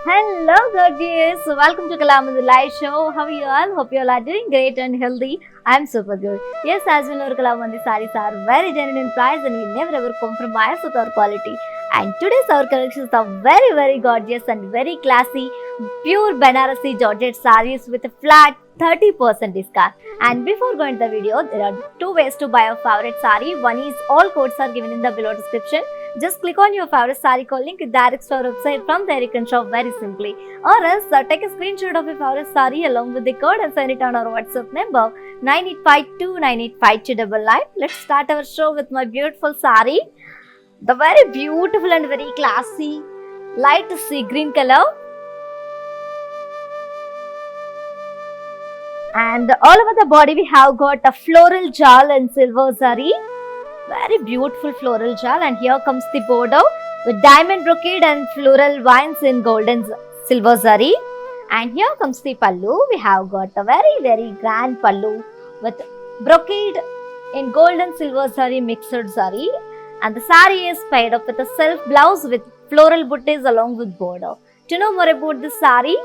Hello, gorgeous. Welcome to Kalamandu Live Show. How are you all? Hope you all are doing great and healthy. I'm super good. Yes, as we know, Kalamandu sarees are very genuine in price and we never ever compromise with our quality. And today's our collections are very gorgeous and very classy, pure Banarasi Georgette sarees with a flat 30% discount. And before going to the video, there are two ways to buy your favorite saree. One is all codes are given in the below description. Just click on your favorite saree code link, it directs to our website. From there you can shop very simply. Or else take a screenshot of your favorite saree along with the code and send it on our WhatsApp number 9852985299. Let's start our show with my beautiful saree. The very beautiful and very classy light sea green color. And all over the body we have got a floral jal and silver zari. Very beautiful floral jal, and here comes the border with diamond brocade and floral vines in golden silver zari. And here comes the pallu. We have got a very grand pallu with brocade in golden silver zari mixed zari. And the sari is paired up with a self blouse with floral butties along with border. To know more about this sari,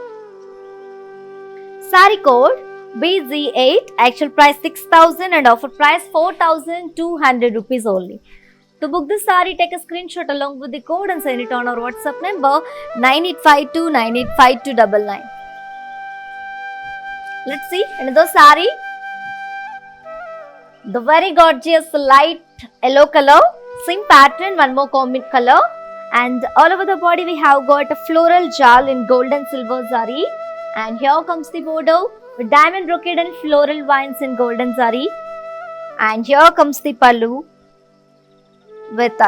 sari code BZ8, actual price 6,000 and offer price 4,200 rupees only. To book this saree, take a screenshot along with the code and send it on our WhatsApp number 9852985299. Let's see another saree. The very gorgeous light yellow color, same pattern, one more combined color, and all over the body we have got a floral jal in golden silver zari. And here comes the border with diamond brocade and floral vines in golden zari. And here comes the pallu with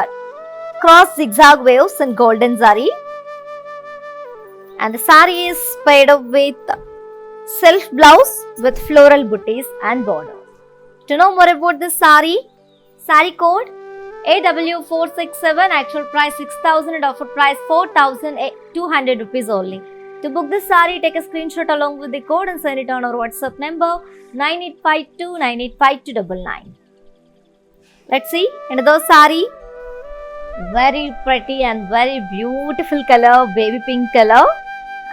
cross zigzag waves in golden zari. And the sari is paired up with self blouse with floral booties and border. To know more about this sari, sari code AW467, actual price 6,000 and offer price 4,200 rupees only. To book this saree, take a screenshot along with the code and send it on our WhatsApp number 9852985299. Let's see another saree. Very pretty and very beautiful color, baby pink color.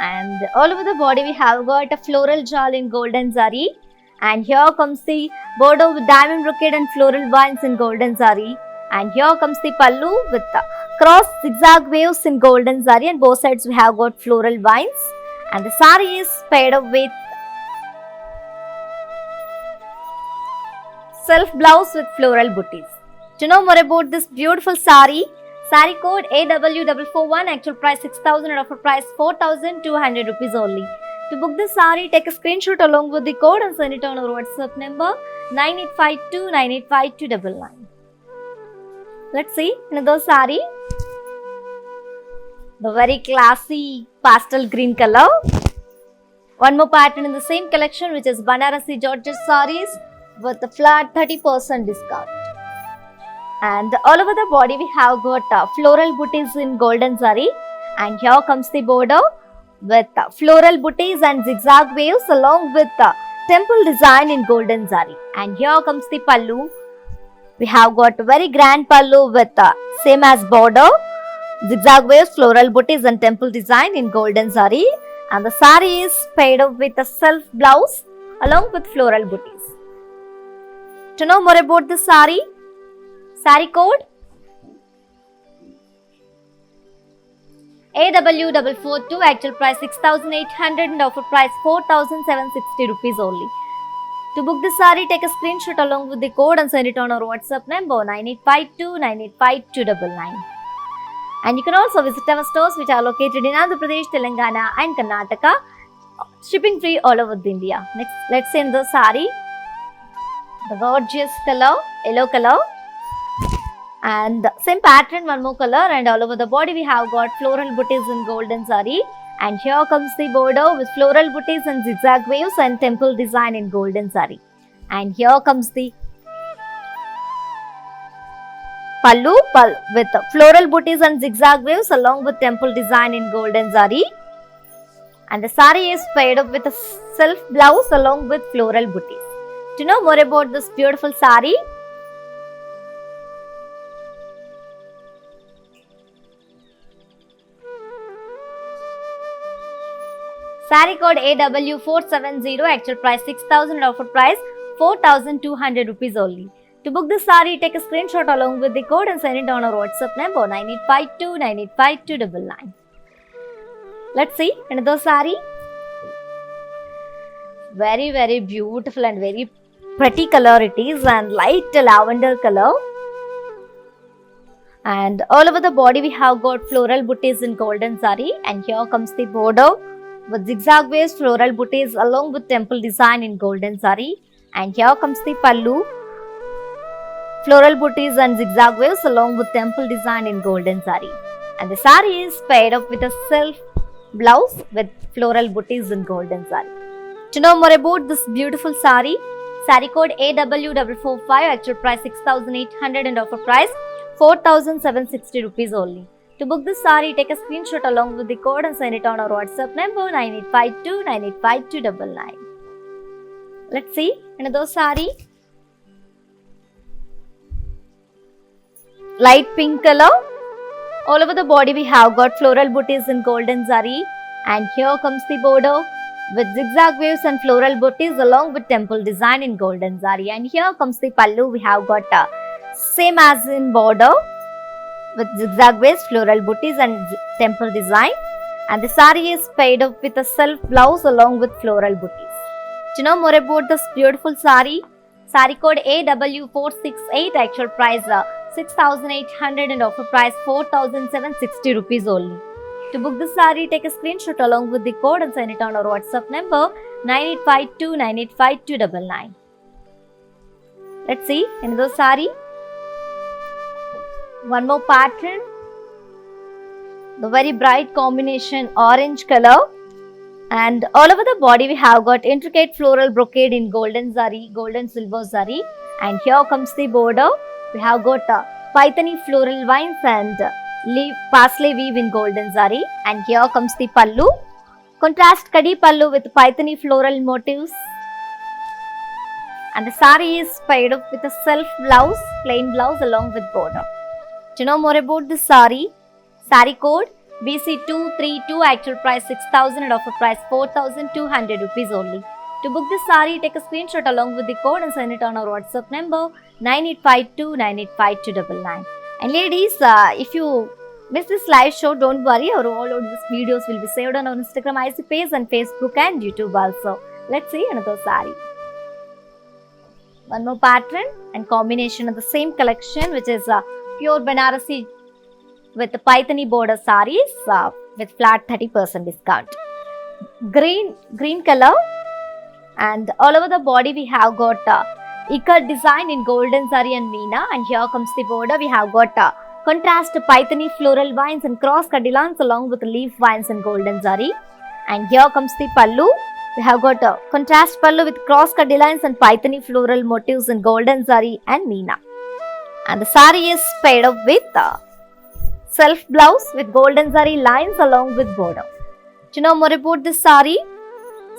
And all over the body we have got a floral jal in golden zari. And here comes the border with diamond brocade and floral vines in golden zari. And here comes the pallu with cross zigzag waves in golden zari, and both sides we have got floral vines. And the saree is paired up with self blouse with floral booties. To know more about this beautiful saree, saree code AW441, actual price 6,000 and offer price 4,200 rupees only. To book this saree, take a screenshot along with the code and send it on our WhatsApp number 9852985299. Let's see another saree. The very classy pastel green color. One more pattern in the same collection, which is Banarasi Georgette sarees with a flat 30% discount. And all over the body we have got floral booties in golden zari. And here comes the border with floral booties and zigzag waves along with temple design in golden zari. And here comes the pallu. We have got a very grand pallu with same as border, zigzag waves, floral booties and temple design in golden zari. And the saree is paired up with a self blouse along with floral booties. To know more about this saree, saree code AW442, actual price 6,800 and offer price 4,760 rupees only. To book this saree, take a screenshot along with the code and send it on our WhatsApp number 9852985299. And you can also visit our stores which are located in Andhra Pradesh, Telangana and Karnataka. Shipping free all over India. Next, let's see in the saree. The gorgeous color, yellow color. And same pattern, one more color, and all over the body we have got floral booties in golden zari. And here comes the border with floral booties and zigzag waves and temple design in golden zari. And here comes the pallu with floral booties and zigzag waves along with temple design in golden zari. And the saree is paired up with a self blouse along with floral booties. To know more about this beautiful saree, Saree code AW470, actual price 6,000, offer price 4,200 rupees only. To book this saree, take a screenshot along with the code and send it on our WhatsApp number 9852985299. Let's see another saree. Very beautiful and very pretty color it is, and light lavender color. And all over the body we have got floral booties in golden saree, and here comes the border with zigzag waves floral booties along with temple design in golden saree, and here comes the pallu, floral booties and zigzag waves along with temple design in golden saree, and the saree is paired up with a self blouse with floral booties in golden saree. To know more about this beautiful saree, saree code AW445, actual price 6,800 and offer price 4,760 rupees only. To book this saree, take a screenshot along with the code and send it on our WhatsApp number 9852985299. Let's see another saree. Light pink color. All over the body we have got floral booties in golden zari, and here comes the border with zigzag waves and floral booties along with temple design in golden zari, and here comes the pallu. We have got same as in border with zigzag waves, floral booties and temple design, and the saree is paired up with a self blouse along with floral booties. To know more about this beautiful saree, saree code AW468, actual price 6,800 and offer price 4,760 rupees only. To book this saree, take a screenshot along with the code and send it on our WhatsApp number 9852985299. Let's see another saree. One more pattern. The very bright combination orange color, and all over the body we have got intricate floral brocade in golden zari, golden silver zari, and here comes the border. We have got Paithani floral vines and parsley weave in golden zari, and here comes the pallu. Contrast kadi pallu with Paithani floral motifs, and the saree is paired up with a self blouse, plain blouse along with border. To know more about this saree, saree code BC232, actual price 6,000 and offer price 4,200 rupees only. To book this saree, take a screenshot along with the code and send it on our WhatsApp number 9852985299. And ladies, if you miss this live show, don't worry, all of these videos will be saved on our Instagram IC page and Facebook and YouTube also. Let's see another saree. One more pattern and combination of the same collection, which is pure Banarasi with the Paithani border sarees with flat 30% discount. Green color, and all over the body we have got ikat design in golden zari and meena, and here comes the border. We have got contrast Paithani floral vines and cross kadilans along with leaf vines in golden zari, and here comes the pallu. We have got contrast pallu with cross kadilans and Paithani floral motifs in golden zari and meena, and the saree is paired up with self blouse with golden zari lines along with border. To know more about this saree,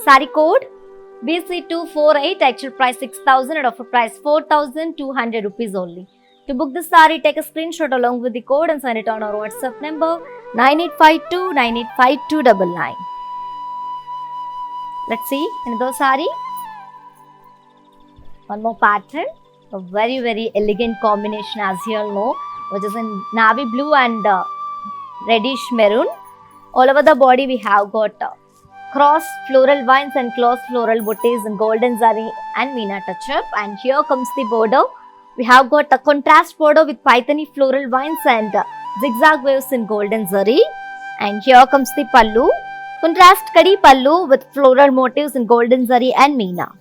saree code BC248, actual price 6,000 and offer price 4,200 rupees only. To book this saree, take a screenshot along with the code and send it on our WhatsApp number 9852985299. Let's see another saree. One more pattern. A very elegant combination, as you all know, which is in navy blue and reddish maroon. All over the body we have got cross floral vines and close floral booties in golden zari and meena touch up, and here comes the border. We have got a contrast border with Paithani floral vines and zigzag waves in golden zari, and here comes the pallu. Contrast kadi pallu with floral motifs in golden zari and meena,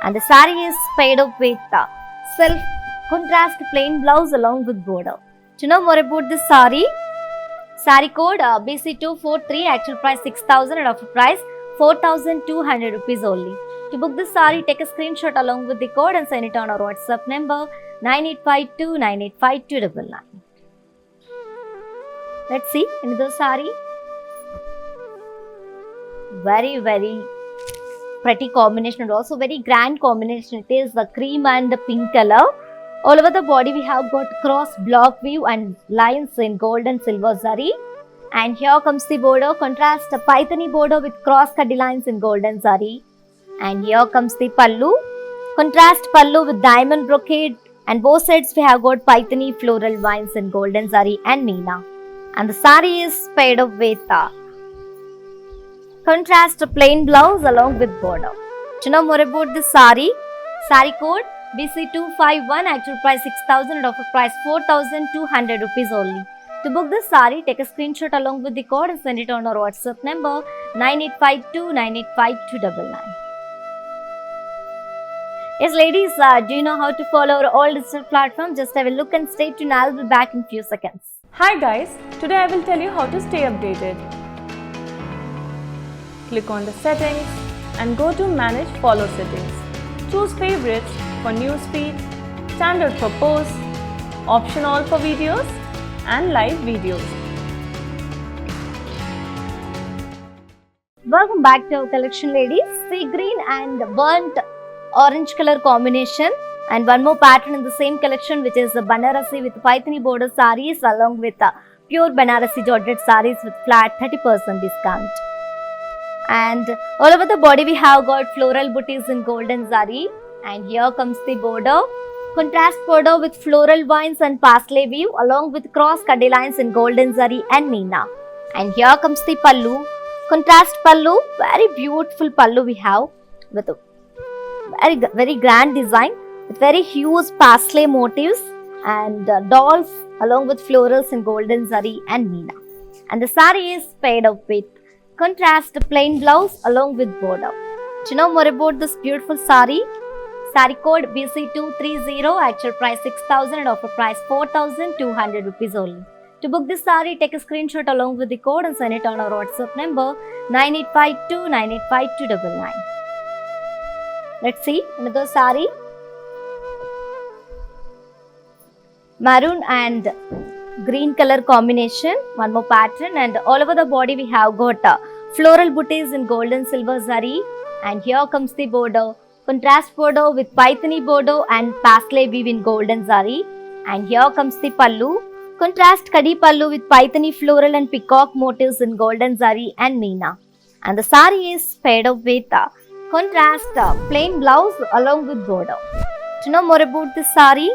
and the saree is paired up with self contrast plain blouse along with border. To know more about this saree, saree code BC243, actual price 6,000 and offer price 4,200 rupees only. To book this saree, take a screenshot along with the code and send it on our WhatsApp number 9852985299. Let's see another saree. Very pretty combination and also very grand combination. It is the cream and the pink color. All over the body we have got cross block weave and lines in gold and silver zari, And here comes the border, contrast a paithani border with cross cutty lines in golden zari. And here comes the pallu, contrast pallu with diamond brocade, and both sides we have got paithani floral vines in golden zari and meena. And the sari is paired up with contrast a plain blouse along with border. To know more about this sari, sari code BC251, actual price 6,000 and offer price 4,200 rupees only. To book this sari, take a screenshot along with the code and send it on our WhatsApp number 9852985299. Yes, ladies, do you know how to follow our all digital platforms? Just have a look and stay tuned. I'll be back in few seconds. Hi guys, today I will tell you how to stay updated. Click on the settings and go to manage follow settings. Choose favorites for newsfeed, standard for posts, option all for videos and live videos. Welcome back to our collection, ladies. Sea green and burnt orange color combination, and one more pattern in the same collection, which is the Banarasi with Paithani border sarees along with pure Banarasi Georgette sarees with flat 30% discount. And all over the body we have got floral booties in golden zari, and here comes the border, contrast border with floral vines and parsley weave along with cross cutty lines in golden zari and meena. And here comes the pallu, contrast pallu, very beautiful pallu we have with a very grand design with very huge parsley motifs and dolls along with florals in golden zari and meena. And the sari is paired up with contrast plain blouse along with border. To know more about this beautiful sari, sari code BC230, actual price 6,000 and offer price 4,200 rupees only. To book this sari, take a screenshot along with the code and send it on our WhatsApp number 9852985299. Let's see another sari. Maroon and green color combination, one more pattern, and all over the body we have got floral booties in golden silver zari. And here comes the border, contrast border with Paithani border and parsley weave in golden zari. And here comes the pallu, contrast kadi pallu with Paithani floral and peacock motifs in golden zari and meena. And the sari is paired up with contrast plain blouse along with border. To know more about this sari,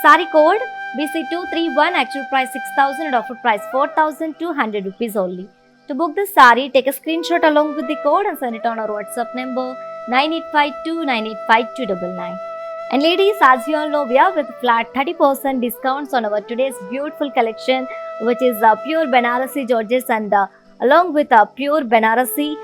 sari code BC231, actual price 6,000 and offer price 4,200 rupees only. To book this sari, take a screenshot along with the code and send it on our WhatsApp number 9852985299. And ladies, as you all know, we are with flat 30% discounts on our today's beautiful collection, which is pure Banarasi Georgettes and along with pure Banarasi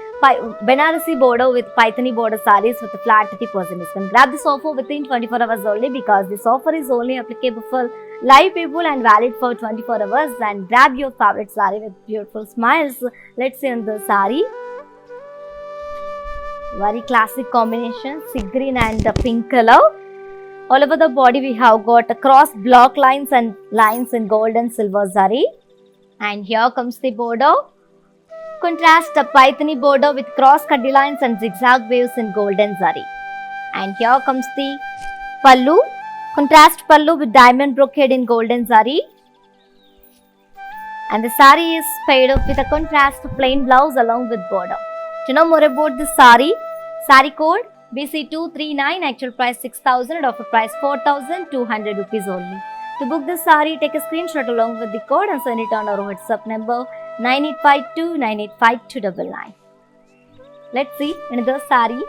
border with Paithani border sarees with a flat 30% discount. Grab this offer within 24 hours only, because this offer is only applicable for live people and valid for 24 hours. And grab your favorite saree with beautiful smiles. Let's see on the saree. Very classic combination, sea green and pink color. All over the body we have got cross block lines and lines in gold and silver zari. And here comes the border. Contrast a Paithani border with cross cutty lines and zigzag waves in golden zari. And here comes the pallu, contrast pallu with diamond brocade in golden zari. And the sari is paired up with a contrast plain blouse along with border. To know more about this sari, sari code BC239, actual price 6,000 and offer price 4,200 rupees only. To book this sari, take a screenshot along with the code and send it on our WhatsApp number 9852985299. Let's see another sari.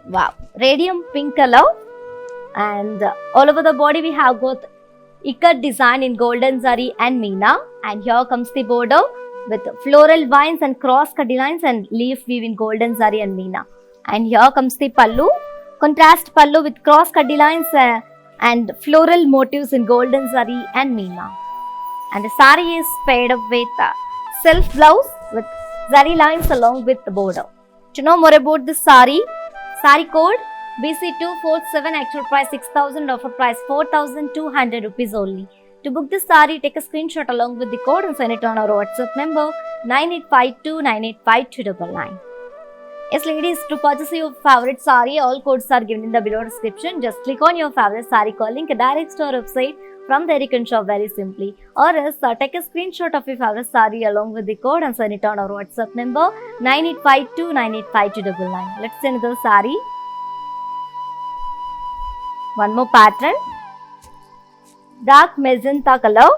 Wow, radium pink color, and all over the body we have got ikat design in golden zari and meena. And here comes the border with floral vines and cross cutty lines and leaf weave in golden zari and meena. And here comes the pallu, contrast pallu with cross cutty lines and floral motifs in golden zari and meena. And the sari is paired up with self blouse with zari lines along with the border. To know more about this sari, sari code BC247, actual price 6,000, offer price 4,200 rupees only. To book this sari, take a screenshot along with the code and send it on our WhatsApp number 9852985299. Yes, ladies, to purchase your favorite saree, all codes are given in the below description. Just click on your favorite saree call link, direct to our website. From there you can shop very simply. Or else take a screenshot of your favorite saree along with the code and send it on our WhatsApp number 9852985299. Let's send the saree. One more pattern. Dark magenta color.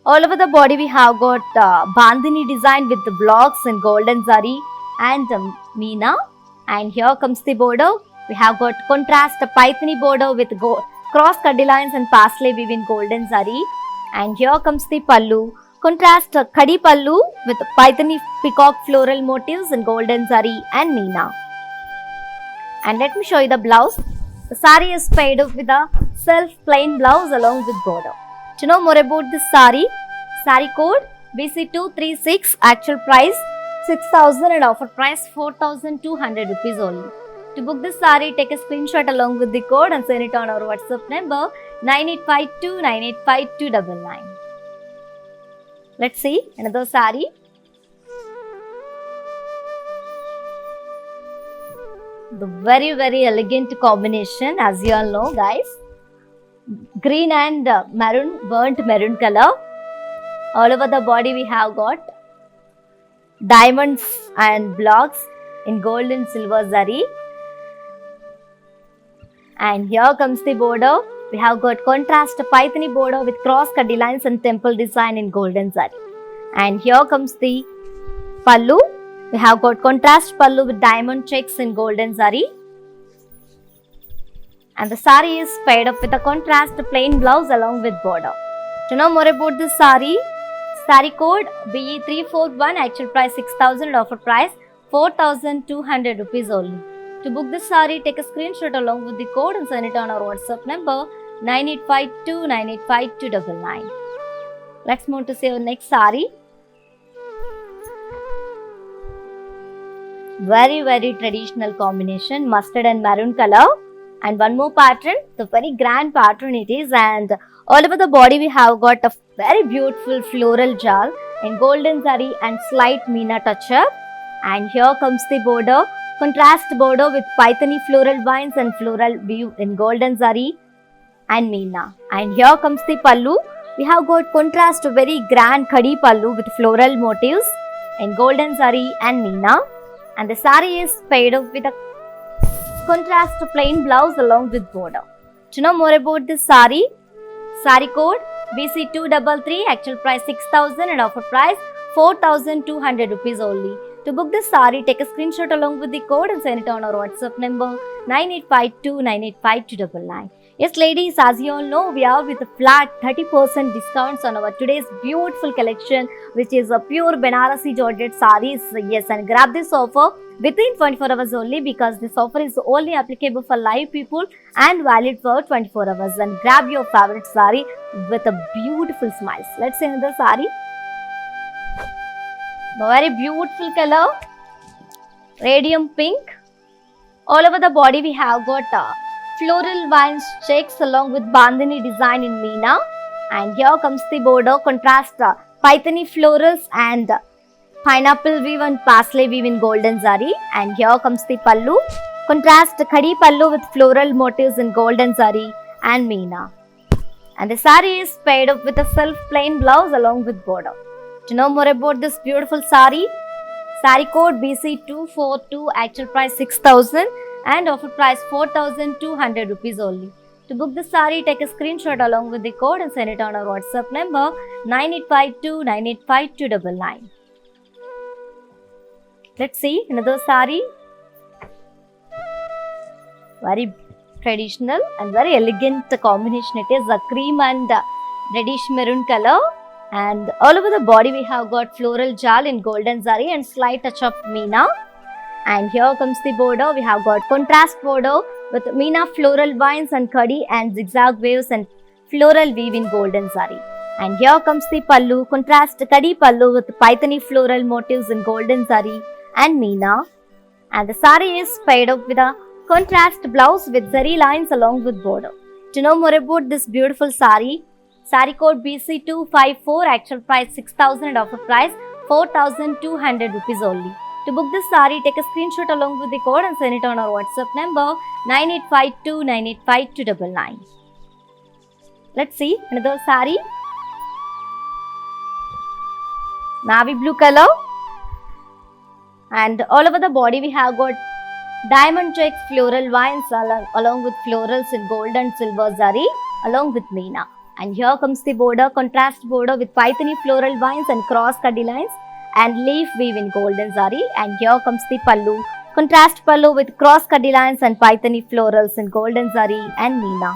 All over the body we have got bandhani design with the blocks in golden zari and meena. And here comes the border. We have got contrast paithani border with cross cutty lines and parsley weave in golden zari. And here comes the pallu. Contrast kadi pallu with paithani peacock floral motifs in golden zari and meena. And let me show you the blouse. The saree is paired up with a self plain blouse along with border. To know more about this saree code BC236, actual price 6,000 and offer price 4,200 rupees only. To book this saree, take a screenshot along with the code and send it on our WhatsApp number 9852985299. Let's see another saree. The very elegant combination, as you all know, guys. Green and maroon, burnt maroon color. All over the body we have got diamonds and blocks in gold and silver zari. And here comes the border. We have got contrast paithani border with cross cutty lines and temple design in golden zari. And here comes the pallu. We have got contrast pallu with diamond checks in golden zari. And the saree is paired up with a contrast plain blouse along with border. To know more about this saree code BE341, actual price 6,000, offer price 4,200 rupees only. To book this saree, take a screenshot along with the code and send it on our WhatsApp number 9852985299. Let's move to see our next saree. Very traditional combination, mustard and maroon color. And one more pattern, the very grand pattern it is, and all over the body we have got a very beautiful floral jal in golden zari and slight meena touch up. And here comes the border, contrast border with paithani floral vines and floral weave in golden zari and meena. And here comes the pallu. We have got contrast very grand khadi pallu with floral motifs in golden zari and meena. And the saree is paired up with a contrast plain blouse along with border. To know more about this saree code BC233, actual price 6,000 and offer price 4,200 rupees only. To book this saree, take a screenshot along with the code and send it on our WhatsApp number 9852985299. Yes, ladies, as you all know, we are with a flat 30% discounts on our today's beautiful collection, which is a pure Banarasi Georgette sarees. Yes, and grab this offer within 24 hours only, because this offer is only applicable for live people and valid for 24 hours. And grab your favorite saree with a beautiful smiles. Let's see another saree. Very beautiful color, radium pink. All over the body we have got floral vines checks along with bandhani design in meena. And here comes the border, contrast paithani florals and pineapple weave and parsley weave in golden zari. And here comes the pallu, contrast khadi pallu with floral motifs in golden zari and meena. And the saree is paired up with a self plain blouse along with border. To know more about this beautiful saree code BC242, actual price 6,000 and offer price 4,200 rupees only. To book the saree, take a screenshot along with the code and send it on our WhatsApp number 9852985299. Let's see another saree. Very traditional and very elegant combination. It is a cream and reddish maroon color. And all over the body we have got floral jal in golden zari and slight touch of meena. And here comes the border. We have got contrast border with meena floral vines and khadi and zigzag waves and floral weave in golden zari. And here comes the pallu, contrast khadi pallu with paithani floral motifs in golden zari and meena. And the saree is paired up with a contrast blouse with zari lines along with border. To know more about this beautiful saree code BC254, actual price 6,000 and offer price 4,200 rupees only. To book this saree, take a screenshot along with the code and send it on our WhatsApp number 9852985299. Let's see another saree. Navy blue color, and all over the body we have got diamond checks floral vines along with florals in gold and silver zari along with meena. And here comes the border, contrast border with paithani floral vines and cross cutty lines and leaf weave in golden zari. And here comes the pallu, contrast pallu with cross cutty lines and paithani florals in golden zari and meena.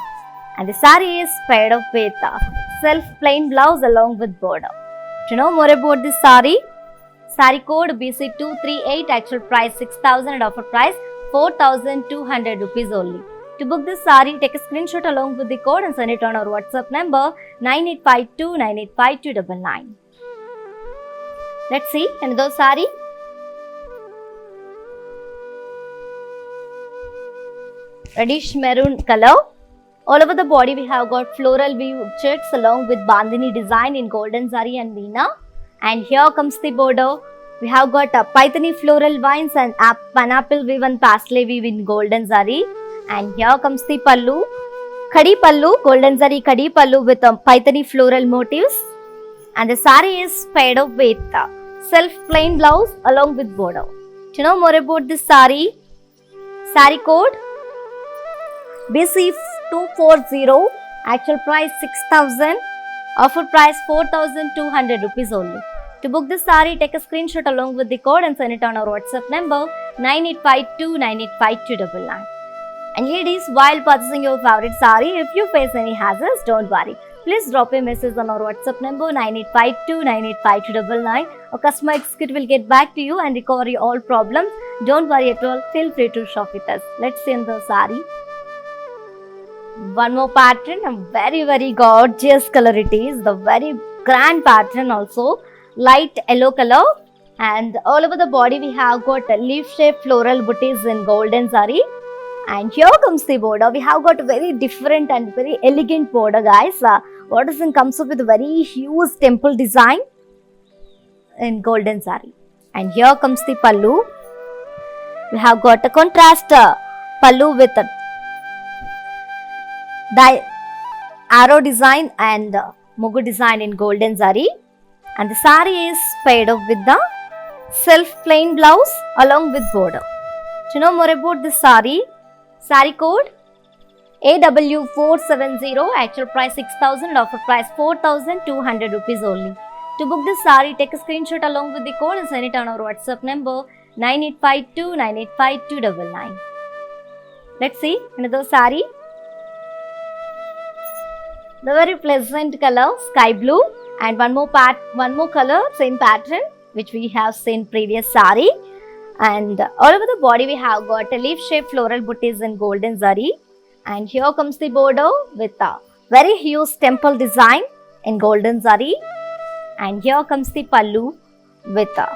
And the saree is paired up with self plain blouse along with border. To know more about this saree, saree code BC238, actual price 6,000 and offer price 4,200 rupees only. To book this saree, take a screenshot along with the code and send it on our WhatsApp number 9852985299. Let's see another saree. Reddish maroon color. All over the body we have got floral weave checks along with bandhani design in golden zari and meena. And here comes the border. We have got paithani floral vines and pineapple weave and pastel weave in golden zari. And here comes the pallu. Khadi pallu, golden zari khadi pallu with paithani floral motifs. And the saree is paired up with self plain blouse along with border. To know more about this saree, saree code BC240, actual price 6,000, offer price 4,200 rupees only. To book this saree, take a screenshot along with the code and send it on our WhatsApp number 9852985299. And ladies, while purchasing your favorite saree, if you face any hazards, don't worry. Please drop a message on our WhatsApp number 9852985299. A customer executive will get back to you and recover your all problems. Don't worry at all. Feel free to shop with us. Let's see the saree. One more pattern, a very gorgeous color it is. The very grand pattern also. Light yellow color, and all over the body we have got leaf shaped floral booties in golden zari. And here comes the border. We have got very different and very elegant border, guys. What is in comes up with very huge temple design in golden zari. And here comes the pallu. We have got a contrast pallu with a arrow design and mugu design in golden zari. And the saree is paired up with the self plain blouse along with border. To know more about this saree, saree code AW470, actual price 6,000, offer price 4,200 rupees only. To book this saree, take a screenshot along with the code and send it on our WhatsApp number 9852985299. Let's see another saree. The very pleasant color, sky blue, and one more color, same pattern which we have seen previous saree. And all over the body we have got a leaf shaped floral booties in golden zari. And here comes the border with a very huge temple design in golden zari. And here comes the pallu with a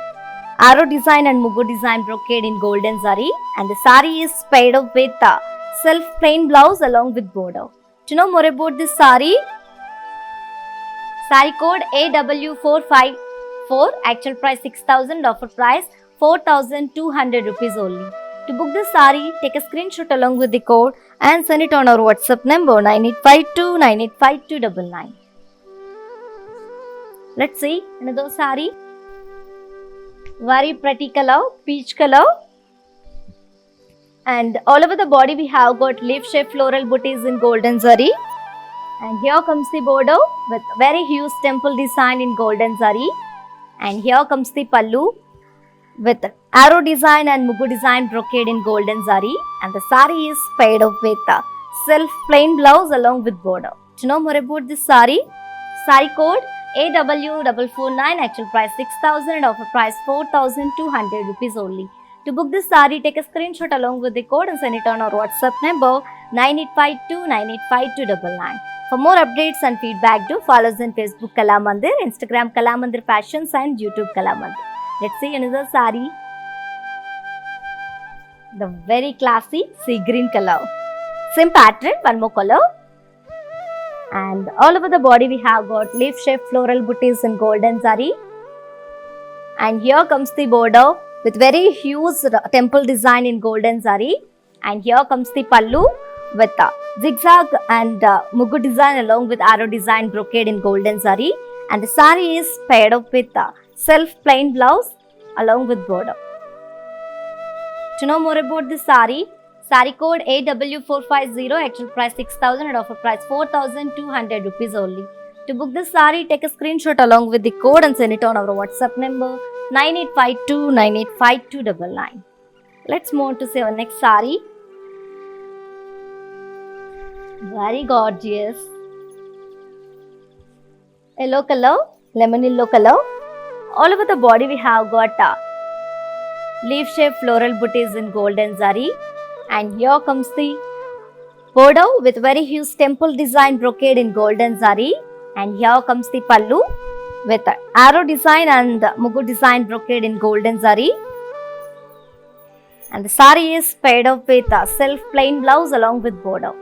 arrow design and mugu design brocade in golden zari. And the saree is paired up with a self plain blouse along with border. To know more about this saree, saree code AW454, actual price 6,000, offer price 4,200 rupees only. To book this saree, take a screenshot along with the code and send it on our WhatsApp number 9852985299. Let's see another saree. Very pretty color, peach color. And all over the body we have got leaf shaped floral booties in golden zari. And here comes the border with very huge temple design in golden zari. And here comes the pallu with arrow design and mugu design brocade in golden zari. And the saree is paired up with a self plain blouse along with border. To know more about this saree, saree code AW449, actual price 6,000, offer price 4,200 rupees only. To book this saree, take a screenshot along with the code and send it on our WhatsApp number 9852985299. For more updates and feedback, do follow us on Facebook Kalamandir, Instagram Kalamandir Fashions and YouTube Kalamandir. Let's see another saree. The very classy sea green color. Same pattern, one more color. And all over the body we have got leaf shaped floral booties in golden zari. And here comes the border with very huge temple design in golden zari. And here comes the pallu with zigzag and mugu design along with arrow design brocade in golden zari. And the sari is paired up with self plain blouse along with border. To know more about this sari, sari code AW450, actual price 6,000 and offer price 4,200 rupees only. To book this sari, take a screenshot along with the code and send it on our WhatsApp number 9852985299. Let's move on to see our next sari. Very gorgeous. Yellow color, lemon yellow color. All over the body we have got leaf shaped floral booties in golden zari. And here comes the border with very huge temple design brocade in golden zari. And here comes the pallu with arrow design and mugu design brocade in golden zari. And the sari is paired up with self plain blouse along with border.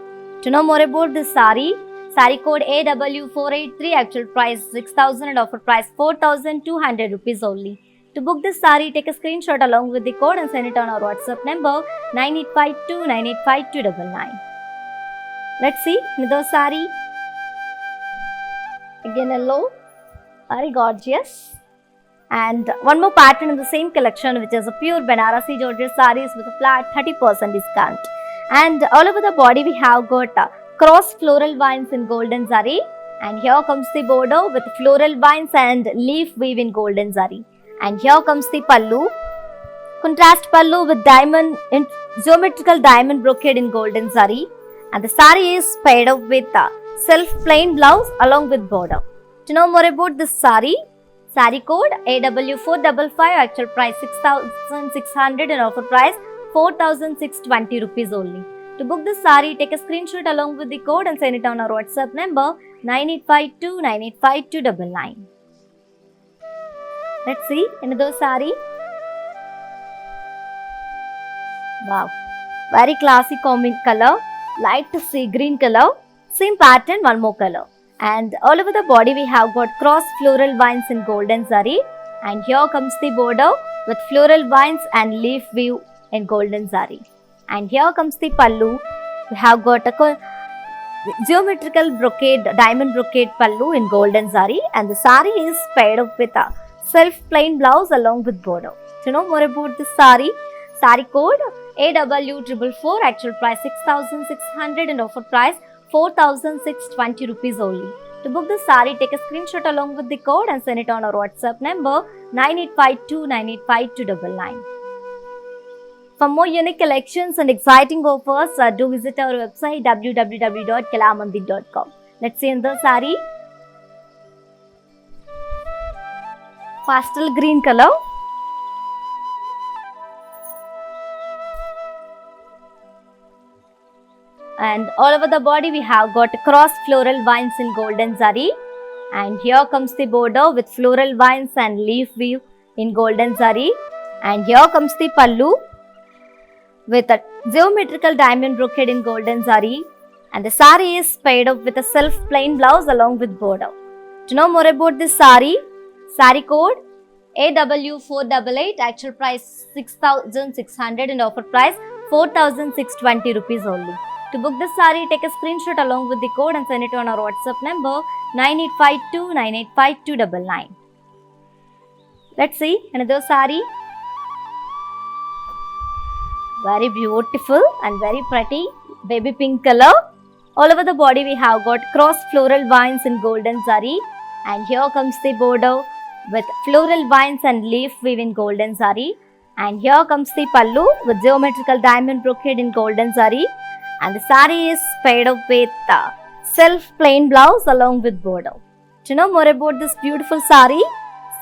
To know more about this sari, sari code AW483, actual price 6,000 and offer price 4,200 rupees only. To book this sari, take a screenshot along with the code and send it on our WhatsApp number 9852985299. Let's see another sari. Again yellow, very gorgeous. And one more pattern in the same collection, which is a pure Banarasi Georgette sarees with a flat 30% discount. And all over the body we have got cross floral vines in golden zari. And here comes the border with floral vines and leaf weave in golden zari. And here comes the pallu, contrast pallu with diamond in geometrical diamond brocade in golden zari. And the sari is paired up with self plain blouse along with border. To know more about this sari, sari code AW455, actual price 6,600 and offer price 4,620 rupees only. To book this sari, take a screenshot along with the code and send it on our WhatsApp number 9852985299. Let's see another sari. Wow, very classy combing color, light sea green color, same pattern, one more color. And all over the body we have got cross floral vines in golden zari. And here comes the border with floral vines and leaf weave in golden zari. And here comes the pallu. We have got a geometrical brocade, diamond brocade pallu in golden zari. And the sari is paired up with a self plain blouse along with border. To know more about this sari, sari code AW444, actual price 6,600 and offer price 4,620 rupees only. To book this sari, take a screenshot along with the code and send it on our WhatsApp number 9852985299. For more unique collections and exciting offers, do visit our website www.kalamandir.com. Let's see another sari. Pastel green color. And all over the body we have got cross floral vines in golden zari. And here comes the border with floral vines and leaf weave in golden zari. And here comes the pallu with a geometrical diamond brocade in golden zari. And the sari is paired up with a self plain blouse along with border. To know more about this sari, sari code AW488, actual price 6,600 and offer price 4,620 rupees only. To book this sari, take a screenshot along with the code and send it on our WhatsApp number 9852985299. Let's see another sari. Very beautiful and very pretty baby pink color. All over the body we have got cross floral vines in golden zari. And here comes the border with floral vines and leaf weave in golden zari. And here comes the pallu with geometrical diamond brocade in golden zari. And the sari is paired up with self plain blouse along with border. To know more about this beautiful sari,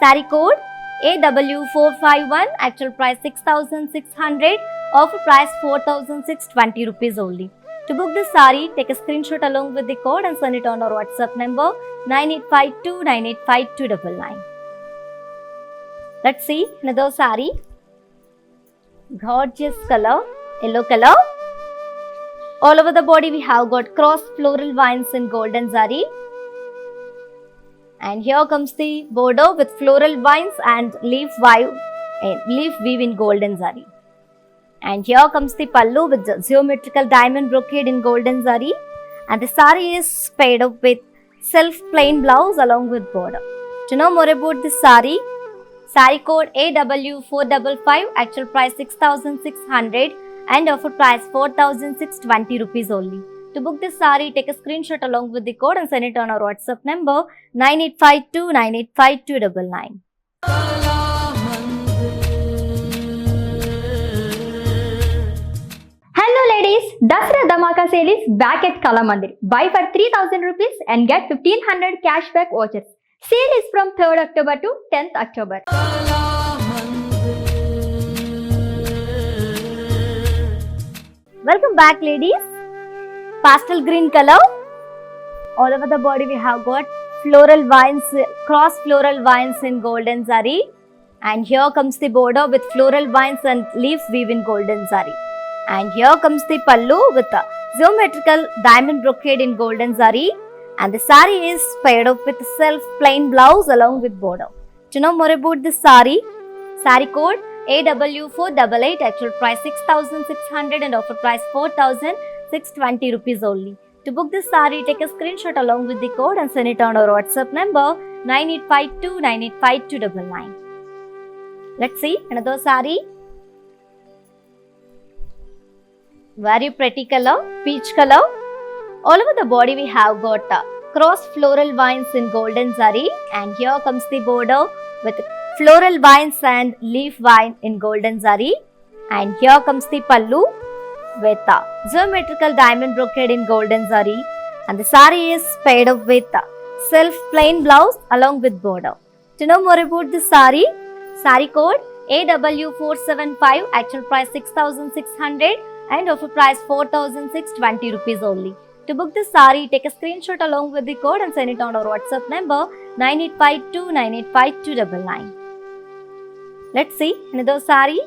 sari code AW451, actual price 6,600, offer price 4,620 rupees only. To book this sari, take a screenshot along with the code and send it on our WhatsApp number 9852985299. Let's see another sari. Gorgeous color, yellow color. All over the body we have got cross floral vines in golden zari. And here comes the border with floral vines and leaf weave in leaf weave in golden zari. And here comes the pallu with the geometrical diamond brocade in golden zari. And the sari is paired up with self plain blouse along with border. To know more about this sari, sari code AW455, actual price 6,600 and offer price 4,620 rupees only. To book this sari, take a screenshot along with the code and send it on our WhatsApp number 9852985299. Hello ladies, Dasra Dhamaka sale is back at Kalamandir. Buy for 3,000 rupees and get 1,500 cashback vouchers. Sale is from 3rd October to 10th October. Welcome back ladies. Pastel green color. All over the body we have got floral vines, cross floral vines in golden zari. And here comes the border with floral vines and leaf weave in golden zari. And here comes the pallu with a geometrical diamond brocade in golden zari. And the sari is paired up with self plain blouse along with border. To know more about this sari, sari code AW488, actual price 6,600 and offer price 4,620 rupees only. To book this sari, take a screenshot along with the code and send it on our WhatsApp number 9852985299. Let's see another sari. Very pretty color, peach color. All over the body we have got cross floral vines in golden zari, and here comes the border with floral vines and leaf vine in golden zari, and here comes the pallu with geometrical diamond brocade in golden zari, and the sari is paired up with self plain blouse along with border. To know more about this sari, sari code AW475, actual price 6,600 and offer price 4,620 rupees only. To book this sari, take a screenshot along with the code and send it on our WhatsApp number 9852985299. Let's see another sari.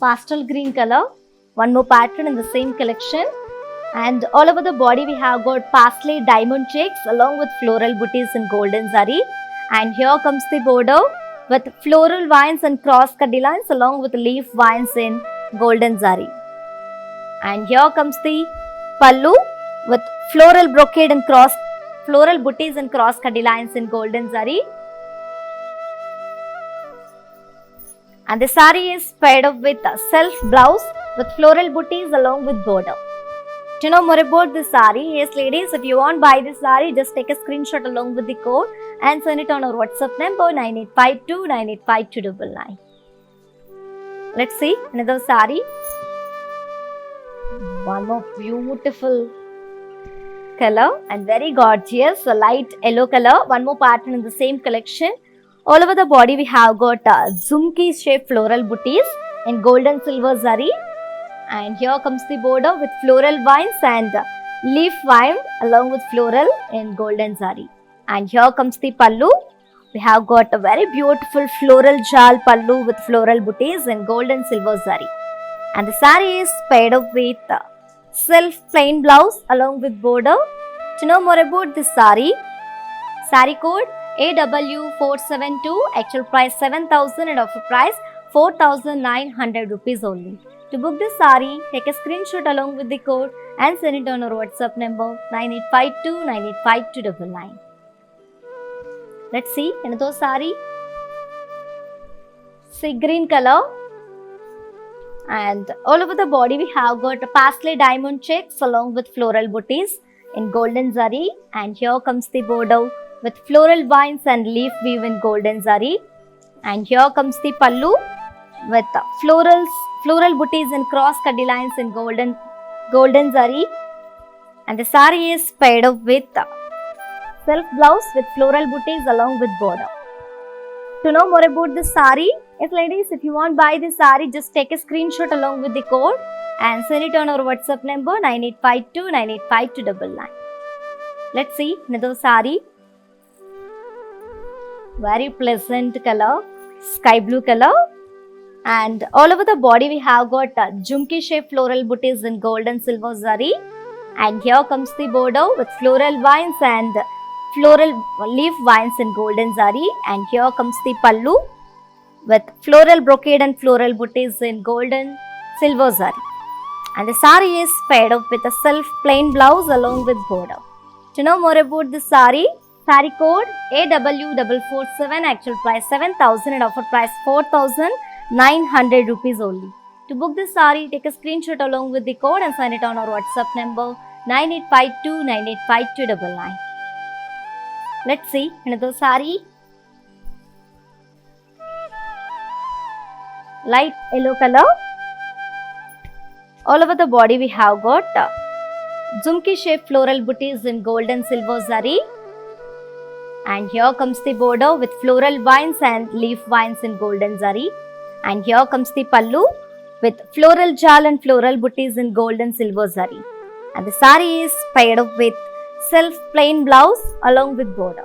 Pastel green color. One more pattern in the same collection. And all over the body we have got parsley diamond checks along with floral booties in golden zari. And here comes the border with floral vines and cross cutty lines along with leaf vines in golden zari. And here comes the pallu with floral brocade and floral booties and cross cutty lines in golden zari. And the sari is paired up with a self blouse with floral booties along with border. To know more about this sari, yes ladies, if you want to buy this sari, just take a screenshot along with the code and send it on our WhatsApp number 9852985299. Let's see another sari. One more beautiful color and very gorgeous, a light yellow color. One more pattern in the same collection. All over the body we have got zumki shaped floral booties in gold and silver zari. And here comes the border with floral vines and leaf vine along with floral in golden zari. And here comes the pallu. We have got a very beautiful floral jal pallu with floral booties in gold and silver zari. And the sari is paired up with self plain blouse along with border. To know more about this sari, sari code AW472, actual price 7,000 and offer price 4,900 rupees only. To book this sari, take a screenshot along with the code and send it on our WhatsApp number 9852985299. Let's see another sari. Sea green color. And all over the body we have got a parsley diamond checks along with floral booties in golden zari. And here comes the border with floral vines and leaf weave in golden zari. And here comes the pallu with floral booties and cross cutty lines in golden zari. And the sari is paired up with self blouse with floral booties along with border. To know more about this sari, yes ladies, if you want to buy this sari, just take a screenshot along with the code and send it on our WhatsApp number 9852985299. Let's see another sari. Very pleasant color, sky blue color. And all over the body we have got jumki shaped floral booties in gold and silver zari. And here comes the border with floral vines and floral leaf vines in golden zari, and here comes the pallu with floral brocade and floral booties in golden silver zari. And the sari is paired up with a self plain blouse along with border. To know more about this sari, sari code AW447, actual price 7,000 and offer price 4,900 rupees only. To book this sari, take a screenshot along with the code and send it on our WhatsApp number 9852985299. Let's see another sari. Light yellow color. All over the body we have got Jhumki shaped floral booties in gold and silver zari. And here comes the border with floral vines and leaf vines in golden zari. And here comes the pallu with floral jal and floral booties in gold and silver zari. And the sari is paired up with self plain blouse along with border.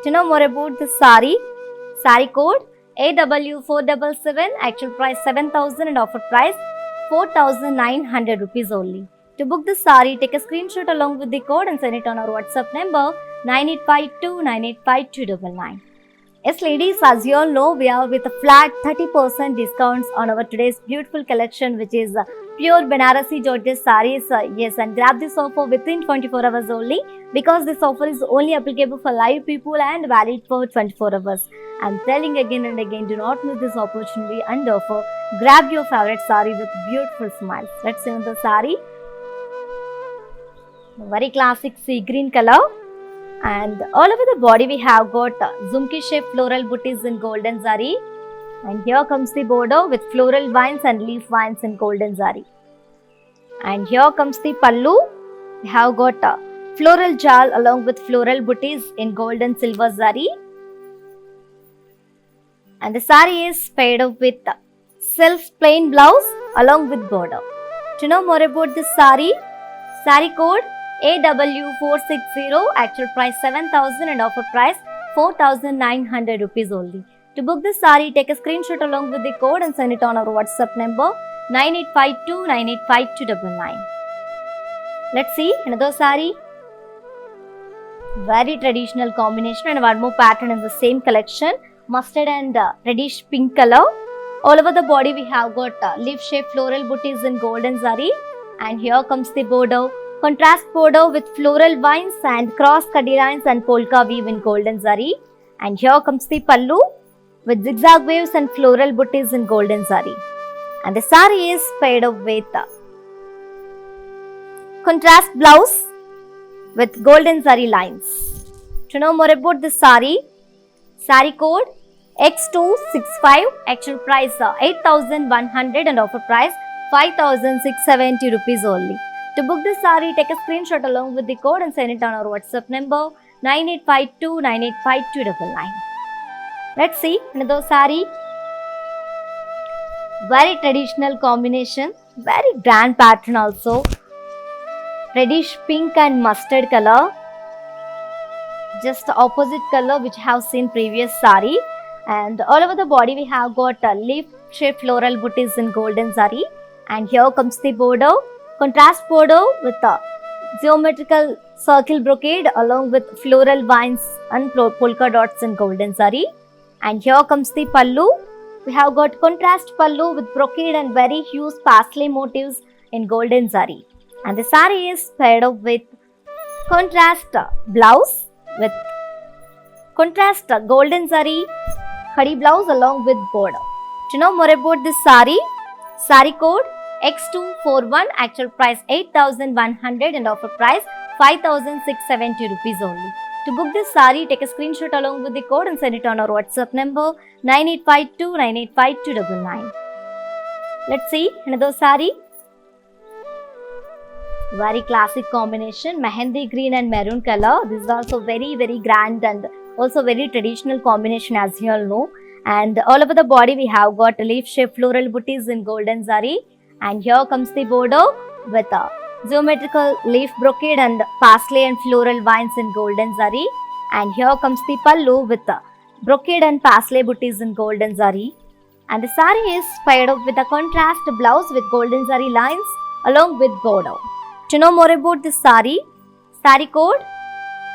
To know more about the sari, sari code AW477, actual price 7,000 and offer price 4,900 rupees only. To book the sari, take a screenshot along with the code and send it on our WhatsApp number 9852985299. Yes ladies, as you all know, we are with a flat 30% discounts on our today's beautiful collection, which is pure Banarasi Georgette sarees. Yes, and grab this offer within 24 hours only, because this offer is only applicable for live people and valid for 24 hours. I'm telling again and again, do not miss this opportunity and offer. Grab your favorite saree with beautiful smiles. Let's see the saree. Very classic sea green color. And all over the body we have got Jhumki shaped floral booties in golden zari. And here comes the border with floral vines and leaf vines in golden zari. And here comes the pallu. We have got floral jal along with floral booties in gold and silver zari. And the sari is paired up with self plain blouse along with border. To know more about this sari, sari code AW460, actual price 7,000 and offer price 4,900 rupees only. To book this sari, take a screenshot along with the code and send it on our WhatsApp number 9852985299. Let's see another sari. Very traditional combination and one more pattern in the same collection. Mustard and reddish pink color. All over the body we have got leaf shaped floral booties in golden zari. And here comes the border. Contrast border with floral vines and cross kadi lines and polka weave in golden zari. And here comes the pallu with zigzag waves and floral booties in golden zari. And the sari is paired up with contrast blouse with golden zari lines. To know more about this sari, sari code X265, actual price 8,100 and offer price 5,670 rupees only. To book this sari, take a screenshot along with the code and send it on our WhatsApp number 9852985299. Let's see another sari. Very traditional combination, very grand pattern also. Reddish pink and mustard color, just opposite color which have seen previous sari. And all over the body we have got leaf shaped floral booties in golden zari. And here comes the border. Contrast border with a geometrical circle brocade along with floral vines and polka dots in golden zari. And here comes the pallu. We have got contrast pallu with brocade and very huge parsley motifs in golden zari. And the sari is paired up with contrast blouse with contrast golden zari khadi blouse along with border. To know more about this sari, sari code X241, actual price 8,100 and offer price 5,670 rupees only. To book this sari, take a screenshot along with the code and send it on our WhatsApp number 9852985299. Let's see another sari. Very classic combination, mehendi green and maroon color. This is also very grand and also very traditional combination, as you all know. And all over the body we have got leaf shaped floral booties in golden zari. And here comes the border with a geometrical leaf brocade and parsley and floral vines in golden zari. And here comes the pallu with a brocade and parsley booties in golden zari. And the sari is paired up with a contrast blouse with golden zari lines along with border. To know more about this sari, sari code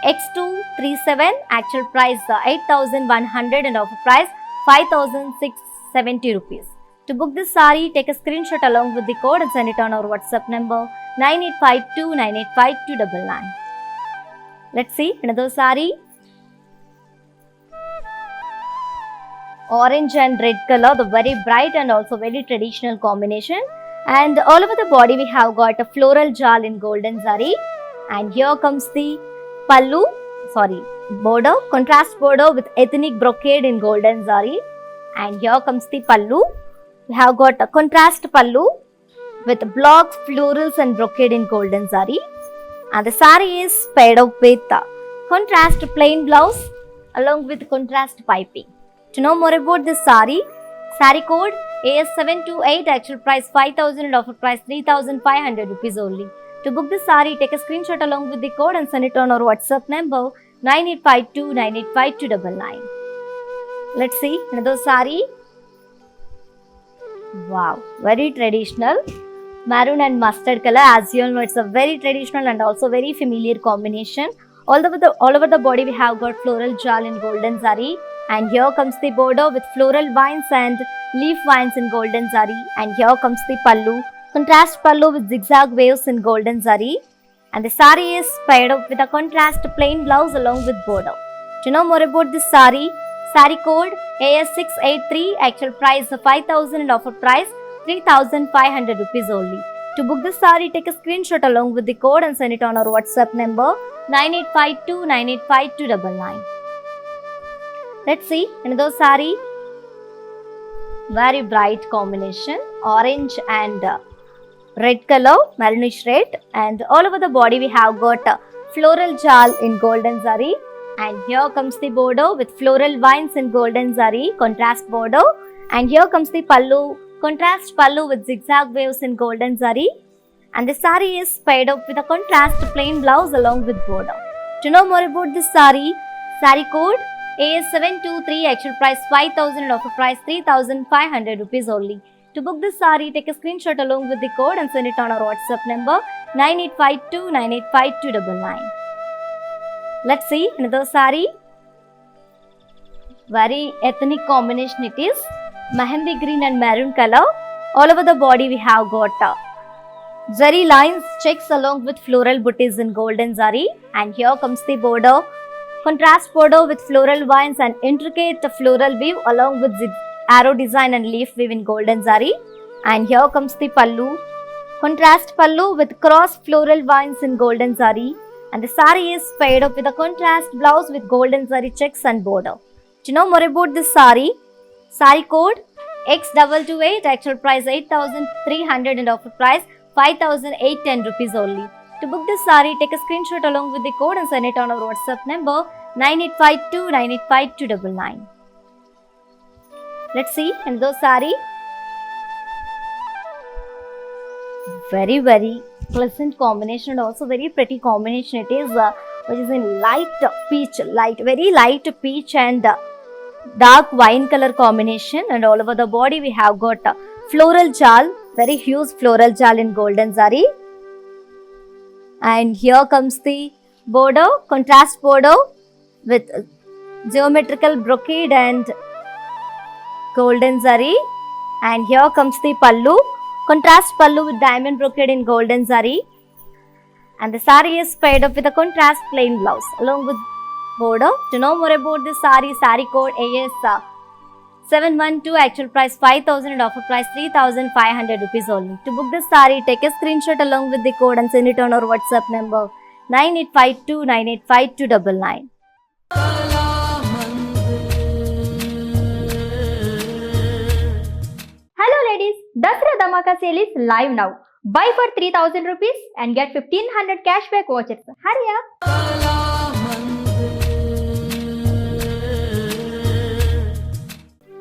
X237, actual price 8,100 and offer price 5,670 rupees. To book this saree, take a screenshot along with the code and send it on our WhatsApp number 9852985299. Let's see another saree. Orange and red color, the very bright and also very traditional combination. And all over the body we have got a floral jal in golden zari. And here comes the border, contrast border with ethnic brocade in golden zari. And here comes the pallu. We have got a contrast pallu with blocks, florals and brocade in golden zari. And the sari is paired up with contrast plain blouse along with contrast piping. To know more about this sari code AS728, actual price 5,000 and offer price 3,500 rupees only. To book this sari, take a screenshot along with the code and send it on our WhatsApp number 9852985299. Let's see another sari. Wow, very traditional. Maroon and mustard color. As you all know, it's a very traditional and also very familiar combination. All over the body we have got floral jal in golden zari. And here comes the border with floral vines and leaf vines in golden zari. And here comes the pallu, contrast pallu with zigzag waves in golden zari. And the sari is paired up with a contrast plain blouse along with border. To know more about this sari code AS683, actual price 5,000 and offer price 3,500 rupees only. To book this sari, take a screenshot along with the code and send it on our WhatsApp number 9852985299. Let's see another sari. Very bright combination, orange and red color, maroonish red, and all over the body we have got floral jal in golden zari. And here comes the border with floral vines in golden zari, contrast border. And here comes the pallu, contrast pallu with zigzag waves in golden zari. And the sari is paired up with a contrast plain blouse along with border. To know more about this sari code AS723, actual price 5,000 and offer price 3,500 rupees only. To book this sari, take a screenshot along with the code and send it on our WhatsApp number 9852985299. Let's see another sari. Very ethnic combination it is. Mehendi green and maroon color. All over the body we have got zari lines, checks along with floral booties in golden zari. And here comes the border, contrast border with floral vines and intricate floral weave along with arrow design and leaf weave in golden zari. And here comes the pallu, contrast pallu with cross floral vines in golden zari. And the sari is paired up with a contrast blouse with golden zari checks and border. To know more about this sari code X228, actual price 8,300 and offer price 5,810 rupees only. To book this sari, take a screenshot along with the code and send it on our WhatsApp number 9852985299. Let's see another sari. Very, very pleasant combination and also very pretty combination it is, which is in very light peach and dark wine color combination. And all over the body we have got floral jal, very huge floral jal in golden zari. And here comes the border, contrast border with geometrical brocade and golden zari. And here comes the pallu, contrast pallu with diamond brocade in golden zari. And the sari is paired up with a contrast plain blouse along with border. To know more about this sari code AS712, actual price 5,000 and offer price 3,500 rupees only. To book this sari, take a screenshot along with the code and send it on our WhatsApp number 9852985299. Hello ladies, Dasra Dhamaka sale is live now. Buy for 3,000 rupees and get 1,500 cashback vouchers. Hurry up!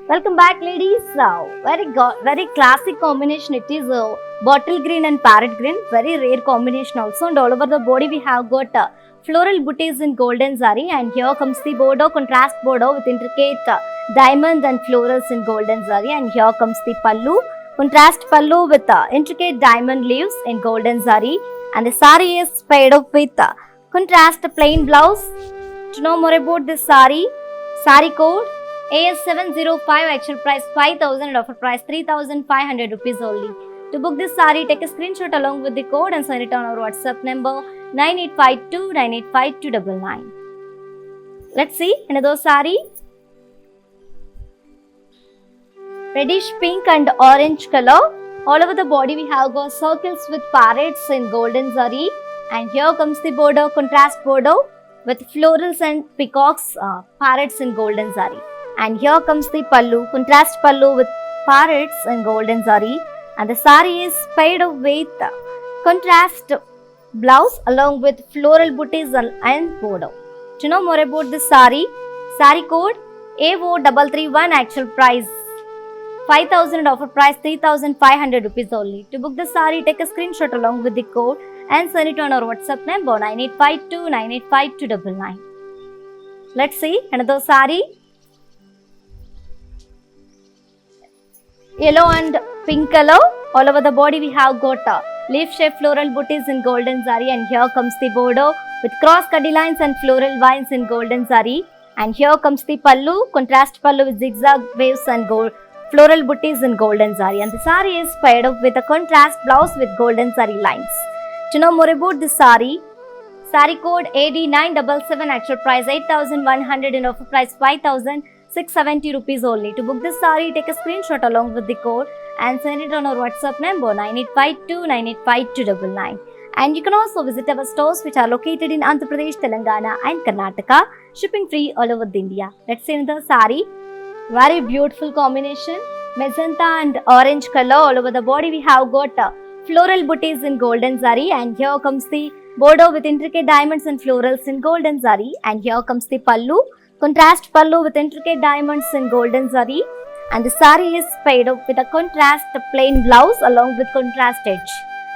Welcome back ladies. Very classic combination it is, bottle green and parrot green, very rare combination also. And all over the body we have got floral booties in golden zari. And here comes the border, contrast border with intricate diamonds and florals in golden zari. And here comes the pallu, contrast pallu with intricate diamond leaves in golden zari. And the sari is paired up with contrast plain blouse. To know more about this saree code AS705, actual price 5,000 and offer price 3,500 rupees only. To book this saree, take a screenshot along with the code and send it on our WhatsApp number 9852 985299. Let's see another saree. Reddish pink and orange color. All over the body we have got circles with parrots in golden zari, and here comes the border, contrast border with florals and peacocks, parrots in golden zari. And here comes the pallu, contrast pallu with parrots in golden zari, and the sari is paired with contrast blouse along with floral booties and border. To know more about this sari code AO331, actual price 5,000 and offer price 3,500 rupees only. To book the saree, take a screenshot along with the code and send it on our WhatsApp number 9852 985299. Let's see another saree. Yellow and pink color. All over the body we have got leaf shaped floral booties in golden zari, and here comes the border with cross cutty lines and floral vines in golden zari. And here comes the pallu, contrast pallu with zigzag waves and floral booties in golden zari, and the saree is paired up with a contrast blouse with golden zari lines. To know more about this saree code AD977, actual price 8,100 and offer price 5,670 rupees only. To book this saree, take a screenshot along with the code and send it on our WhatsApp number 9852 985299. And you can also visit our stores which are located in Andhra Pradesh, Telangana and Karnataka, shipping free all over India. Let's see another saree. Very beautiful combination, magenta and orange color. All over the body we have got floral booties in golden zari, and here comes the border with intricate diamonds and florals in golden zari. And here comes the pallu, contrast pallu with intricate diamonds in golden zari, and the saree is paired up with a contrast plain blouse along with contrast edge.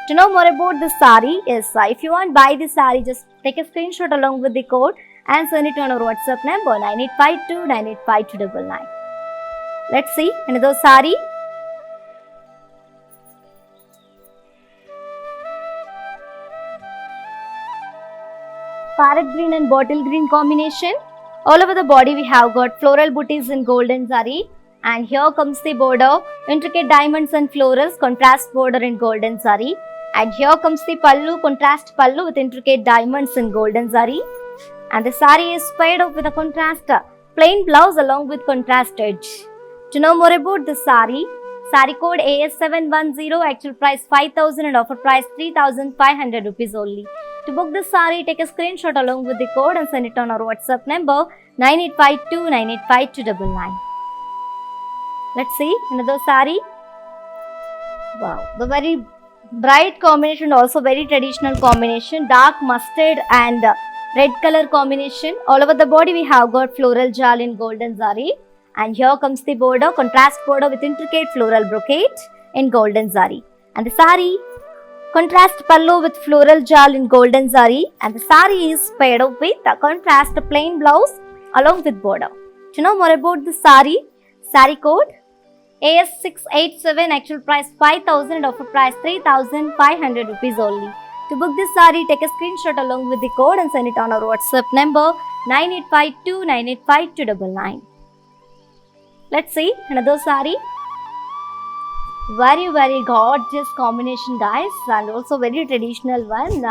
To know more about this saree, if you want to buy this saree, just take a screenshot along with the code and send it on our WhatsApp number 9852 985299. Let's see another saree. Parrot green and bottle green combination. All over the body we have got floral booties in golden zari, and here comes the border, intricate diamonds and florals, contrast border in golden zari. And here comes the pallu, contrast pallu with intricate diamonds in golden zari, and the saree is paired up with a contrast plain blouse along with contrast edge. To know more about this saree code AS710, actual price 5,000 and offer price 3,500 rupees only. To book this saree, take a screenshot along with the code and send it on our WhatsApp number 9852 985299. Let's see another saree. Wow, the very bright combination, also very traditional combination, dark mustard and red color combination. All over the body we have got floral jal in golden zari, and here comes the border, contrast border with intricate floral brocade in golden zari, and the saree contrast pallu with floral jal in golden zari, and the saree is paired up with a contrast plain blouse along with border. To know more about the saree code AS687, actual price 5,000, offer price 3,500 rupees only. To book this saree, take a screenshot along with the code and send it on our WhatsApp number 9852 985299. Let's see another saree. Very gorgeous combination, guys, and also very traditional one.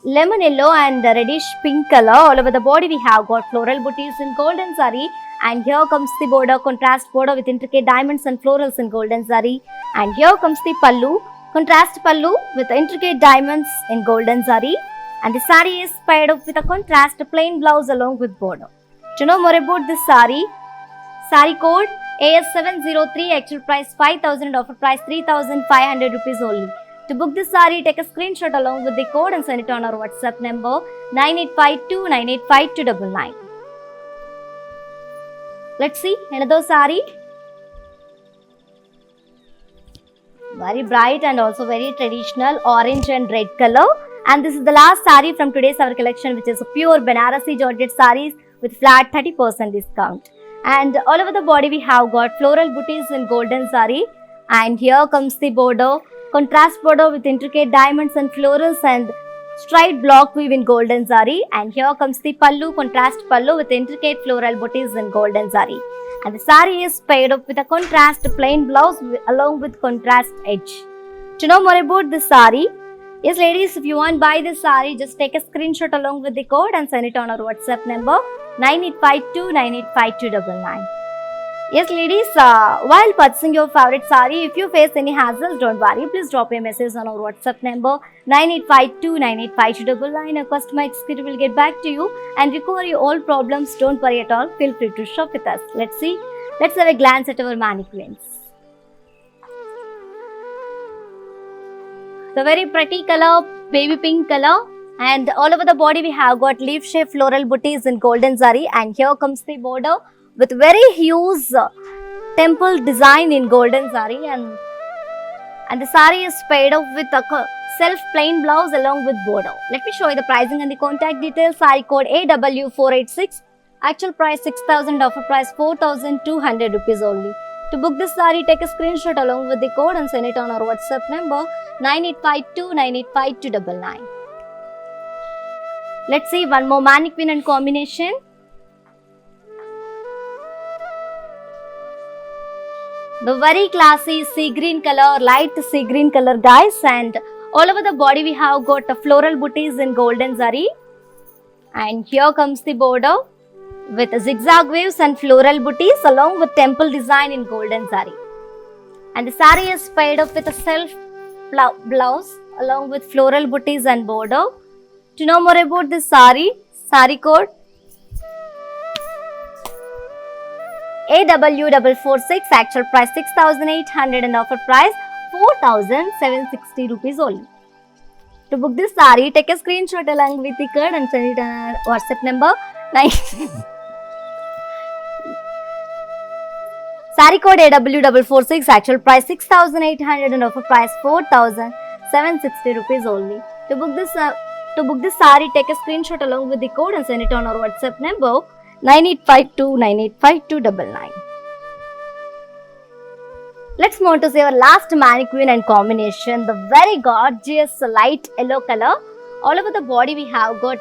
Lemon yellow and reddish pink color. All over the body we have got floral booties in golden zari, and here comes the border, contrast border with intricate diamonds and florals in golden zari, and here comes the pallu, contrast pallu with intricate diamonds in golden zari, and the saree is paired up with a contrast plain blouse along with border. To know more about this saree code AS703, actual price 5,000, offer price 3,500 rupees only. To book this saree, take a screenshot along with the code and send it on our WhatsApp number 9852 985299. Let's see another saree. Very bright and also very traditional orange and red color. And this is the last saree from today's our collection, which is a pure Banarasi Georgette sarees with flat 30% discount. And all over the body we have got floral booties in golden saree, and here comes the border, contrast border with intricate diamonds and florals and straight block weave in golden zari, and here comes the pallu, contrast pallu with intricate floral booties in golden zari. And the sari is paired up with a contrast plain blouse along with contrast edge. To know more about this sari, yes ladies, if you want buy this sari, just take a screenshot along with the code and send it on our WhatsApp number 9852985299. Yes ladies, while purchasing your favorite sari, if you face any hassles, don't worry, please drop a message on our WhatsApp number 9852985299. Our customer executive will get back to you and recover your all problems. Don't worry at all, feel free to shop with us. Let's have a glance at our mannequins. The very pretty color, baby pink color, and all over the body we have got leaf shape floral booties in golden zari, and here comes the border with very huge temple design in golden zari, and the sari is paired up with a self plain blouse along with border. Let me show you the pricing and the contact details. Sari code AW486, actual price 6,000, offer price 4,200 rupees only. To book this sari, take a screenshot along with the code and send it on our WhatsApp number 9852985299. Let's see one more mannequin and combination. The very classy sea green color, light sea green color guys, and all over the body we have got a floral booties in golden zari, and here comes the border with zigzag waves and floral booties along with temple design in golden zari, and the sari is paired up with a self blouse along with floral booties and border. To know more about this sari, sari code AW446, actual price 6,800 and offer price 4,760 rupees only. To book this sari, take a screenshot along with the code and send it on our WhatsApp number 9. Sari code AW446, actual price 6,800 and offer price 4,760 rupees only. To book this sari, take a screenshot along with the code and send it on our WhatsApp number 9852985299. Let's move on to see our last mannequin and combination, the very gorgeous light yellow color. All over the body we have got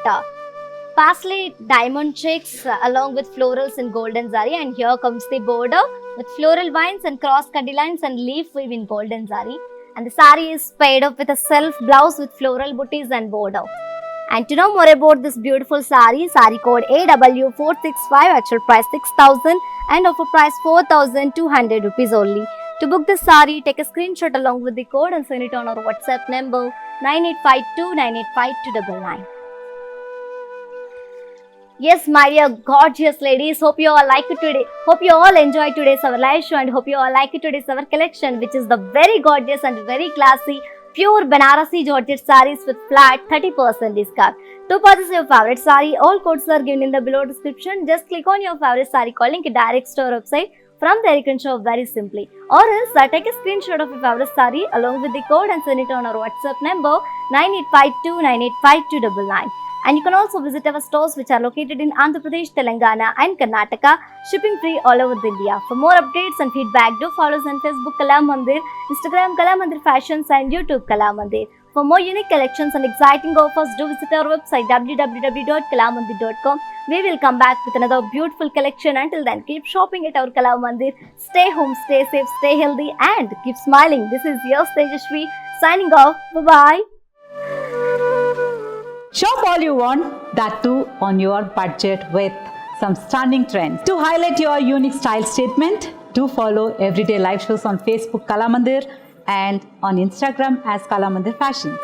parsley diamond checks along with florals in golden zari, and here comes the border with floral vines and cross cutty lines and leaf weave in golden zari, and the sari is paired up with a self blouse with floral booties and border. And to know more about this beautiful sari, sari code AW465, actual price 6,000 and offer price 4,200 rupees only. To book this sari, take a screenshot along with the code and send it on our WhatsApp number 9852985299. Yes, my dear gorgeous ladies, hope you all like it today. Hope you all enjoy today's our live show, and hope you all like it today's our collection, which is the very gorgeous and very classy pure Banarasi Georgette sarees with flat 30% discount. To purchase your favorite saree, all codes are given in the below description. Just click on your favorite saree calling it direct to our website. From there you can shop very simply. Or else take a screenshot of your favorite saree along with the code and send it on our WhatsApp number 9852985299. And you can also visit our stores which are located in Andhra Pradesh, Telangana and Karnataka, shipping free all over India. For more updates and feedback, do follow us on Facebook Kala Mandir, Instagram Kala Mandir Fashions and YouTube Kala Mandir. For more unique collections and exciting offers, do visit our website www.kalamandir.com. We will come back with another beautiful collection. Until then, keep shopping at our Kala Mandir. Stay home, stay safe, stay healthy and keep smiling. This is your Tejashwi signing off. Bye-bye. Shop all you want, that too on your budget with some stunning trends. To highlight your unique style statement, do follow everyday live shows on Facebook Kala Mandir and on Instagram as Kala Mandir Fashions.